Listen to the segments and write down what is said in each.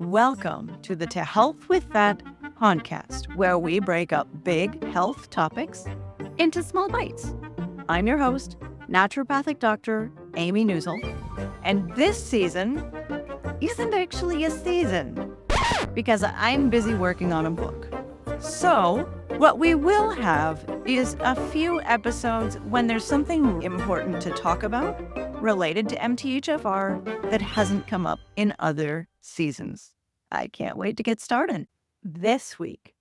Welcome to the To Health With That podcast, where we break up big health topics into small bites. I'm your host, naturopathic Dr. Amy Newsel, and this season isn't actually a season because I'm busy working on a book. So, what we will have is a few episodes when there's something important to talk about related to MTHFR that hasn't come up in other seasons. I can't wait to get started. This week,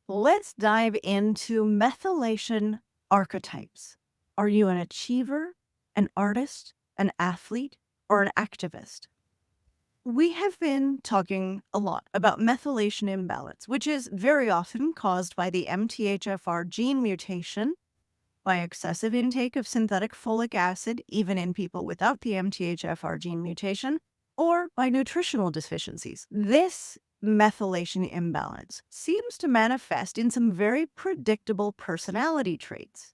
let's dive into methylation archetypes. Are you an achiever, an artist, an athlete, or an activist? We have been talking a lot about methylation imbalance, which is very often caused by the MTHFR gene mutation, by excessive intake of synthetic folic acid, even in people without the MTHFR gene mutation, or by nutritional deficiencies. This methylation imbalance seems to manifest in some very predictable personality traits.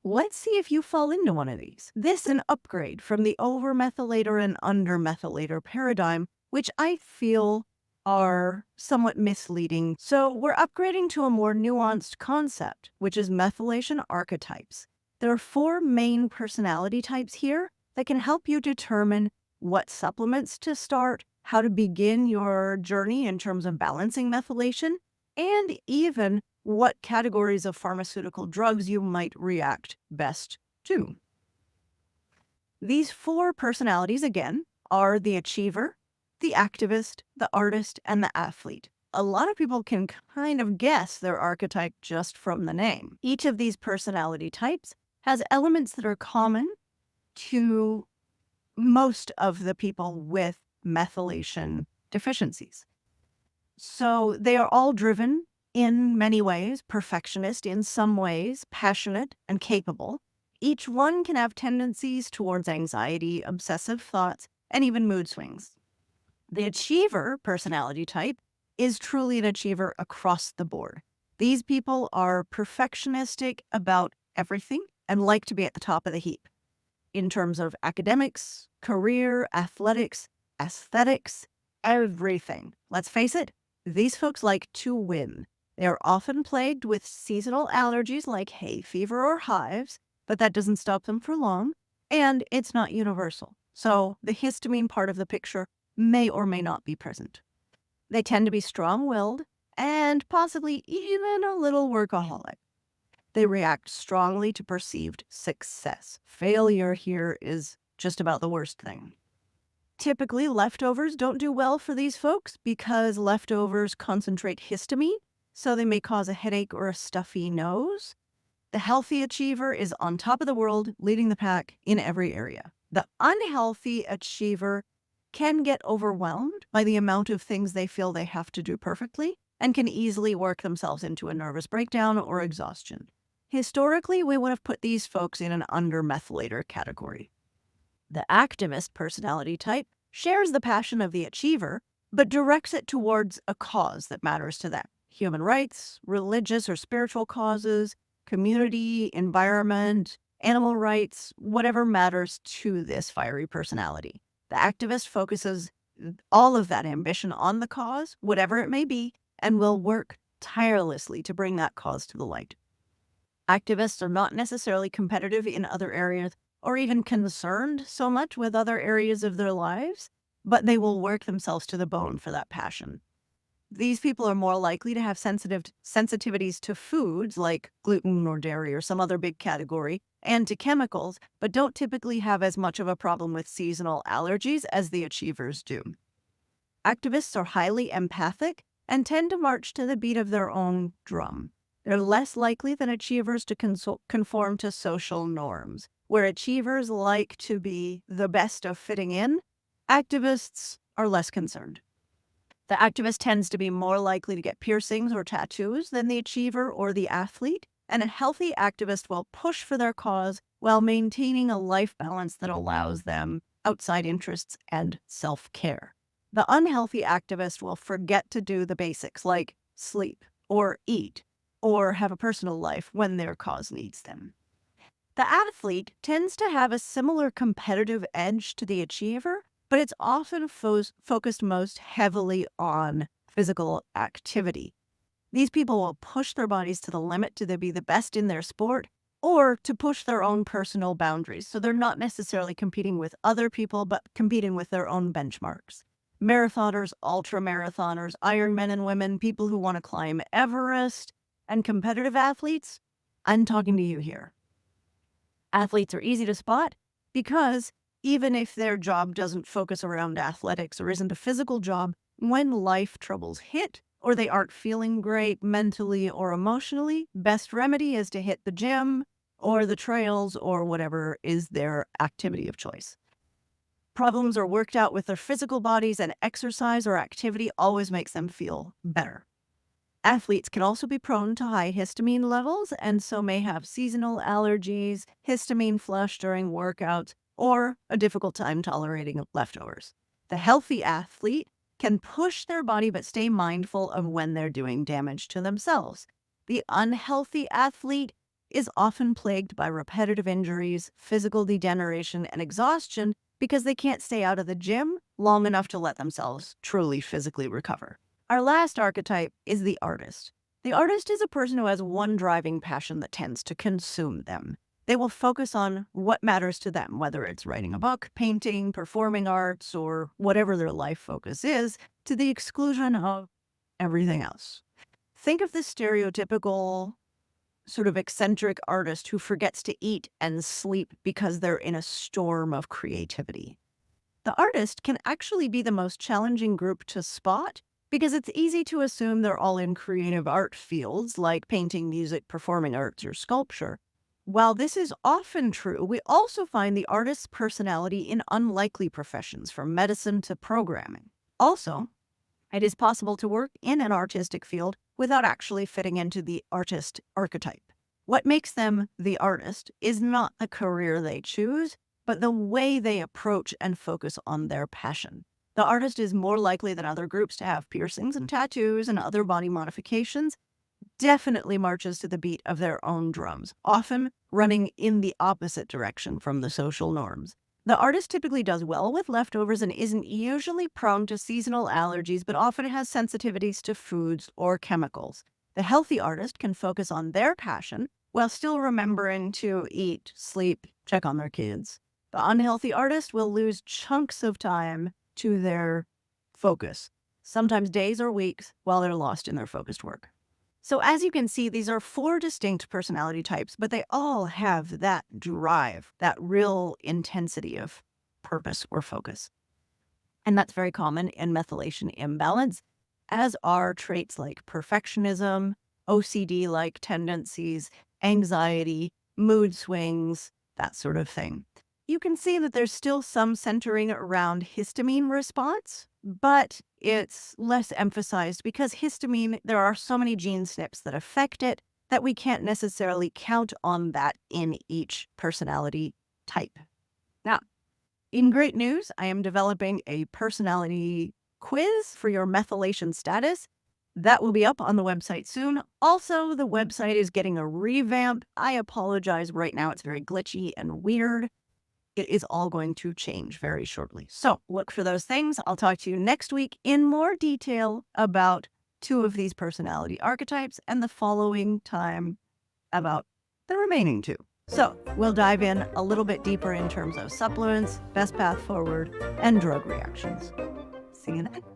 Let's see if you fall into one of these. This is an upgrade from the over-methylator and under-methylator paradigm, which I feel are somewhat misleading. So we're upgrading to a more nuanced concept, which is methylation archetypes. There are 4 main personality types here that can help you determine what supplements to start, how to begin your journey in terms of balancing methylation, and even what categories of pharmaceutical drugs you might react best to. These 4 personalities, again, are the achiever, the activist, the artist, and the athlete. A lot of people can kind of guess their archetype just from the name. Each of these personality types has elements that are common to most of the people with methylation deficiencies. So they are all driven in many ways, perfectionist in some ways, passionate and capable. Each one can have tendencies towards anxiety, obsessive thoughts, and even mood swings. The achiever personality type is truly an achiever across the board. These people are perfectionistic about everything and like to be at the top of the heap in terms of academics, career, athletics, aesthetics, everything. Let's face it, these folks like to win. They are often plagued with seasonal allergies like hay fever or hives, but that doesn't stop them for long, and it's not universal. So the histamine part of the picture may or may not be present. They tend to be strong-willed and possibly even a little workaholic. They react strongly to perceived success. Failure here is just about the worst thing. Typically, leftovers don't do well for these folks because leftovers concentrate histamine, so they may cause a headache or a stuffy nose. The healthy achiever is on top of the world, leading the pack in every area. The unhealthy achiever can get overwhelmed by the amount of things they feel they have to do perfectly and can easily work themselves into a nervous breakdown or exhaustion. Historically, we would have put these folks in an under-methylator category. The activist personality type shares the passion of the achiever, but directs it towards a cause that matters to them. Human rights, religious or spiritual causes, community, environment, animal rights, whatever matters to this fiery personality. The activist focuses all of that ambition on the cause, whatever it may be, and will work tirelessly to bring that cause to the light. Activists are not necessarily competitive in other areas or even concerned so much with other areas of their lives, but they will work themselves to the bone for that passion. These people are more likely to have sensitivities to foods like gluten or dairy or some other big category, and to chemicals, but don't typically have as much of a problem with seasonal allergies as the achievers do. Activists are highly empathic and tend to march to the beat of their own drum. They're less likely than achievers to conform to social norms. Where achievers like to be the best of fitting in, activists are less concerned. The activist tends to be more likely to get piercings or tattoos than the achiever or the athlete, and a healthy activist will push for their cause while maintaining a life balance that allows them outside interests and self-care. The unhealthy activist will forget to do the basics like sleep or eat or have a personal life when their cause needs them. The athlete tends to have a similar competitive edge to the achiever, but it's often focused most heavily on physical activity. These people will push their bodies to the limit to be the best in their sport or to push their own personal boundaries. So they're not necessarily competing with other people, but competing with their own benchmarks. Marathoners, ultra marathoners, Ironmen and women, people who want to climb Everest, and competitive athletes, I'm talking to you here. Athletes are easy to spot because even if their job doesn't focus around athletics or isn't a physical job, when life troubles hit or they aren't feeling great mentally or emotionally, best remedy is to hit the gym or the trails or whatever is their activity of choice. Problems are worked out with their physical bodies, and exercise or activity always makes them feel better. Athletes can also be prone to high histamine levels and so may have seasonal allergies, histamine flush during workouts, or a difficult time tolerating leftovers. The healthy athlete can push their body but stay mindful of when they're doing damage to themselves. The unhealthy athlete is often plagued by repetitive injuries, physical degeneration, and exhaustion because they can't stay out of the gym long enough to let themselves truly physically recover. Our last archetype is the artist. The artist is a person who has one driving passion that tends to consume them. They will focus on what matters to them, whether it's writing a book, painting, performing arts, or whatever their life focus is, to the exclusion of everything else. Think of the stereotypical sort of eccentric artist who forgets to eat and sleep because they're in a storm of creativity. The artist can actually be the most challenging group to spot because it's easy to assume they're all in creative art fields like painting, music, performing arts, or sculpture. While this is often true, we also find the artist's personality in unlikely professions, from medicine to programming. Also, it is possible to work in an artistic field without actually fitting into the artist archetype. What makes them the artist is not the career they choose, but the way they approach and focus on their passion. The artist is more likely than other groups to have piercings and tattoos and other body modifications, definitely marches to the beat of their own drums, often running in the opposite direction from the social norms. The artist typically does well with leftovers and isn't usually prone to seasonal allergies, but often has sensitivities to foods or chemicals. The healthy artist can focus on their passion while still remembering to eat, sleep, check on their kids. The unhealthy artist will lose chunks of time to their focus, sometimes days or weeks, while they're lost in their focused work. So as you can see, these are 4 distinct personality types, but they all have that drive, that real intensity of purpose or focus. And that's very common in methylation imbalance, as are traits like perfectionism, OCD-like tendencies, anxiety, mood swings, that sort of thing. You can see that there's still some centering around histamine response, but it's less emphasized because histamine, there are so many gene SNPs that affect it that we can't necessarily count on that in each personality type. Now, in great news, I am developing a personality quiz for your methylation status. That will be up on the website soon. Also, the website is getting a revamp. I apologize right now. It's very glitchy and weird. It is all going to change very shortly. So look for those things. I'll talk to you next week in more detail about 2 of these personality archetypes and the following time about the remaining 2. So we'll dive in a little bit deeper in terms of supplements, best path forward, and drug reactions. See you then.